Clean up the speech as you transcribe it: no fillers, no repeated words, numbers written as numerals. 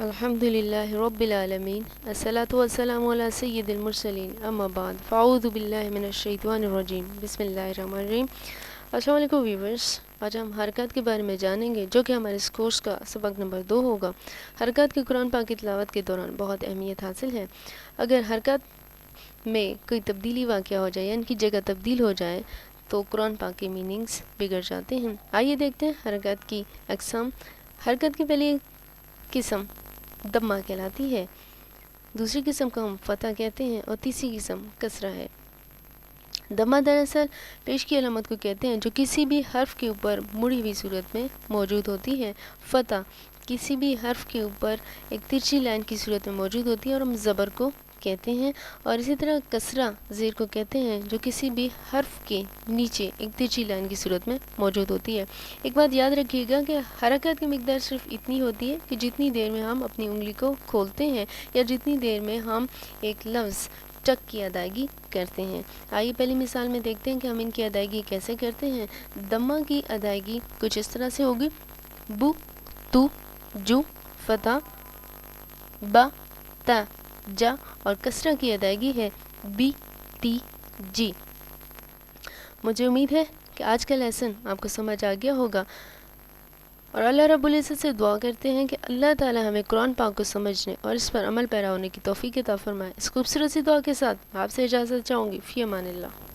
الحمد لله رب العالمين الصلاة والسلام على سيد المرسلين اما بعد فاعوذ باللہ من الشیطان الرجیم بسم اللہ الرحمن الرحیم۔ السلام علیکم ویورز، آج ہم حرکات کے بارے میں جانیں گے جو کہ ہمارے اس کورس کا سبق نمبر 2 ہوگا۔ حرکات کی قرآن پاک کی تلاوت کے دوران بہت اہمیت حاصل ہے۔ اگر حرکات میں کوئی تبدیلی واقع ہو جائے یعنی کہ جگہ تبدیل ہو جائے تو قرآن پاک کے میننگز بگڑ جاتے ہیں۔ آئیے دیکھتے ہیں حرکات کی اقسام۔ حرکت کی پہلی قسم دمہ کہلاتی ہے، دوسری قسم کو ہم فتح کہتے ہیں اور تیسری قسم کسرہ ہے۔ دمہ دراصل پیش کی علامت کو کہتے ہیں جو کسی بھی حرف کے اوپر مڑی ہوئی صورت میں موجود ہوتی ہے۔ فتح کسی بھی حرف کے اوپر ایک ترچھی لائن کی صورت میں موجود ہوتی ہے اور ہم زبر کو کہتے ہیں، اور اسی طرح کسرہ زیر کو کہتے ہیں جو کسی بھی حرف کے نیچے ایک ترچھی لائن کی صورت میں موجود ہوتی ہے۔ ایک بات یاد رکھیے گا کہ حرکات کی مقدار صرف اتنی ہوتی ہے کہ جتنی دیر میں ہم اپنی انگلی کو کھولتے ہیں یا جتنی دیر میں ہم ایک لفظ ٹک کی ادائیگی کرتے ہیں۔ آئیے پہلی مثال میں دیکھتے ہیں کہ ہم ان کی ادائیگی کیسے کرتے ہیں۔ دمہ کی ادائیگی کچھ اس طرح سے ہوگی: بو، تو، جو، فتح، با، تا، جا، اور کسرہ کی ادائیگی ہے بی، تی، جی۔ مجھے امید ہے کہ آج کا لیسن آپ کو سمجھ آ گیا ہوگا، اور اللہ رب العزت سے دعا کرتے ہیں کہ اللہ تعالی ہمیں قرآن پاک کو سمجھنے اور اس پر عمل پیرا ہونے کی توفیق عطا فرمائے۔ اس خوبصورت سی دعا کے ساتھ آپ سے اجازت چاہوں گی۔ فی امان اللہ۔